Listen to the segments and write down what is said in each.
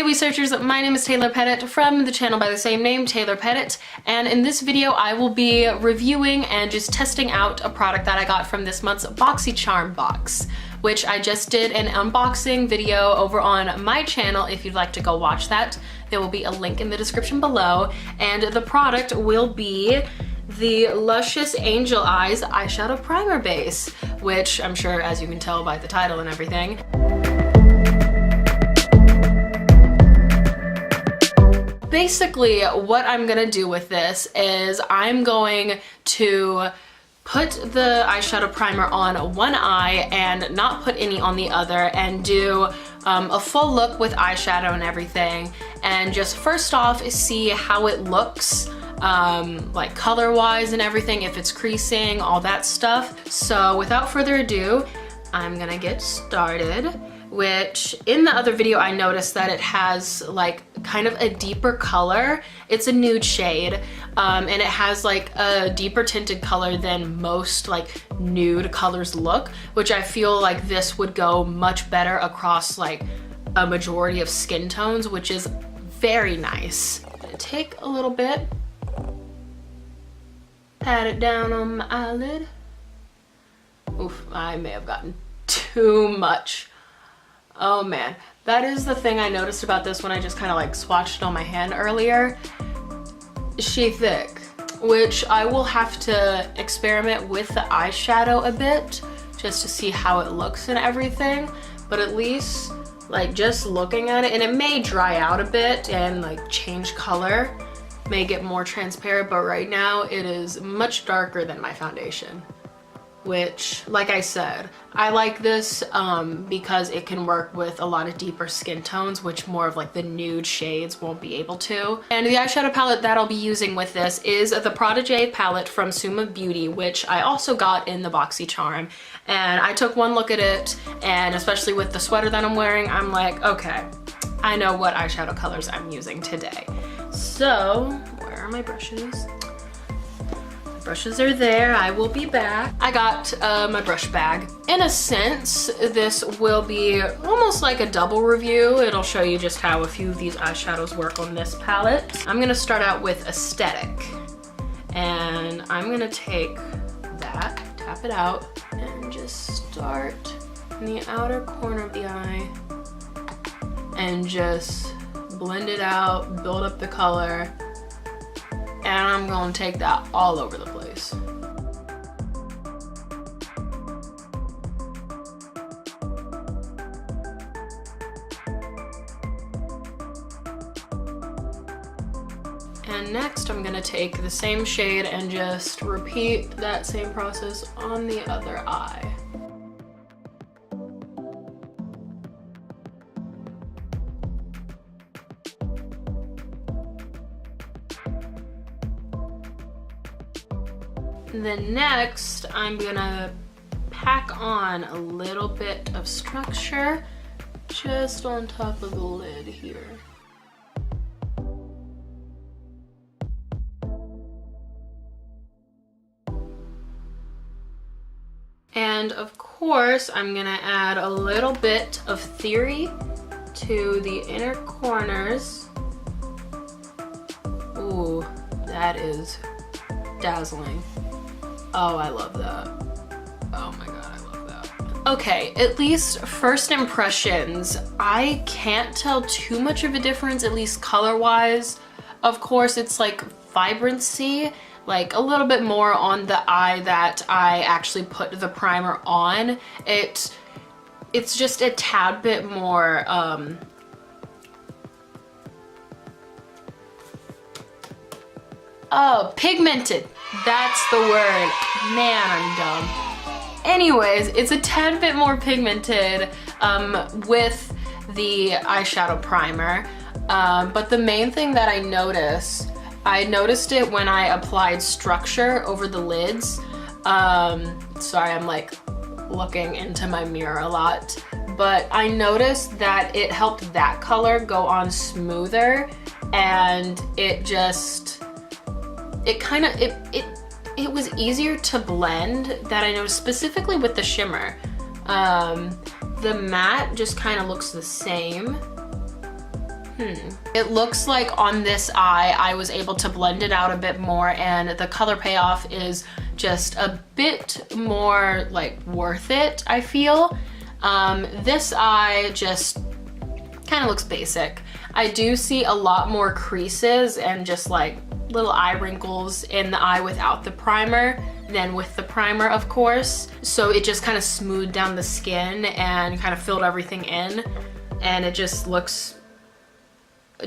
Wheesearchers, my name is Taylor Pettitt from the channel by the same name, Taylor Pettitt, and in this video I will be reviewing and just testing out a product that I got from this month's BoxyCharm box, which I just did an unboxing video over on my channel. If you'd like to go watch that, there will be a link in the description below, and the product will be the Luscious Angel Eyes Eyeshadow Primer Base, which I'm sure, as you can tell by the title and everything, basically what I'm gonna do with this is I'm going to put the eyeshadow primer on one eye and not put any on the other, and do a full look with eyeshadow and everything, and just first off see how it looks like color wise and everything, if it's creasing, all that stuff. So without further ado, I'm gonna get started. Which in the other video I noticed that it has like kind of a deeper color. It's a nude shade, and it has like a deeper tinted color than most like nude colors look, which I feel like this would go much better across like a majority of skin tones, which is very nice. I'm gonna take a little bit, pat it down on my eyelid. Oof, I may have gotten too much. Oh man, that is the thing I noticed about this when I just kind of like swatched it on my hand earlier. She thick, which I will have to experiment with the eyeshadow a bit just to see how it looks and everything. But at least like just looking at it, and it may dry out a bit and like change color, may get more transparent, but right now it is much darker than my foundation. Which, like I said, I like this because it can work with a lot of deeper skin tones, which more of like the nude shades won't be able to. And the eyeshadow palette that I'll be using with this is the Protege palette from Summa Beauty, which I also got in the BoxyCharm. And I took one look at it, and especially with the sweater that I'm wearing, I'm like, okay, I know what eyeshadow colors I'm using today. So, where are my brushes? Brushes are there. I will be back. I got my brush bag. In a sense, this will be almost like a double review. It'll show you just how a few of these eyeshadows work on this palette. I'm gonna start out with Aesthetic, and I'm gonna take that, tap it out, and just start in the outer corner of the eye and just blend it out, build up the color. And I'm gonna take that all over the place. And next I'm gonna take the same shade and just repeat that same process on the other eye. And then next, I'm gonna pack on a little bit of structure just on top of the lid here. And of course, I'm gonna add a little bit of Theory to the inner corners. Ooh, that is dazzling. Oh, I love that. Oh my god, I love that. Okay, at least first impressions, I can't tell too much of a difference, at least color-wise. Of course, it's like vibrancy, like a little bit more on the eye that I actually put the primer on. It's just a tad bit more oh, pigmented. That's the word. Man, I'm dumb. Anyways, it's a tad bit more pigmented with the eyeshadow primer. But the main thing that I noticed it when I applied structure over the lids. Sorry, I'm like looking into my mirror a lot. But I noticed that it helped that color go on smoother, and it just, it was easier to blend. That I noticed specifically with the shimmer. The matte just kind of looks the same, It looks like on this eye, I was able to blend it out a bit more, and the color payoff is just a bit more like worth it, I feel. This eye just kind of looks basic. I do see a lot more creases and just like little eye wrinkles in the eye without the primer than with the primer, of course. So it just kind of smoothed down the skin and kind of filled everything in, and it just looks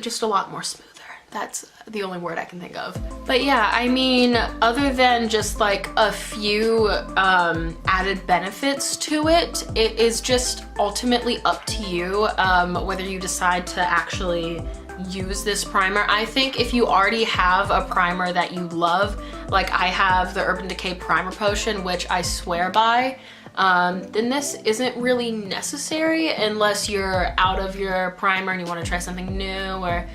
just a lot more smoother. That's the only word I can think of. But yeah, I mean, other than just like a few added benefits to it, it is just ultimately up to you whether you decide to actually use this primer. I think if you already have a primer that you love, like I have the Urban Decay Primer Potion, which I swear by, then this isn't really necessary unless you're out of your primer and you want to try something new or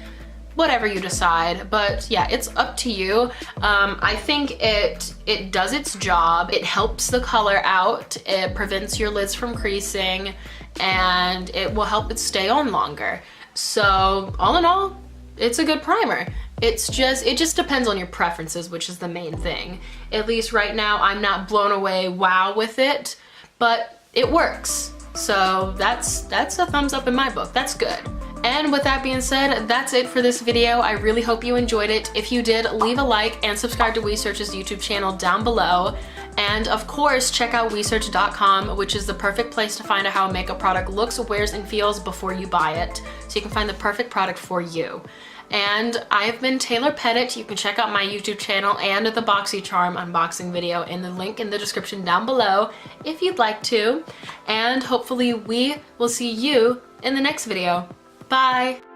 whatever you decide. But yeah, it's up to you. I think it does its job. It helps the color out, it prevents your lids from creasing, and it will help it stay on longer. So all in all, it's a good primer. It just depends on your preferences, which is the main thing. At least right now, I'm not blown away wow with it, but it works. So that's a thumbs up in my book. That's good. And with that being said, that's it for this video. I really hope you enjoyed it. If you did, leave a like and subscribe to Wheesearch's YouTube channel down below. And of course, check out Wheesearch.com, which is the perfect place to find out how a makeup product looks, wears, and feels before you buy it, so you can find the perfect product for you. And I've been Taylor Pettitt. You can check out my YouTube channel and the BoxyCharm unboxing video in the link in the description down below if you'd like to. And hopefully we will see you in the next video. Bye!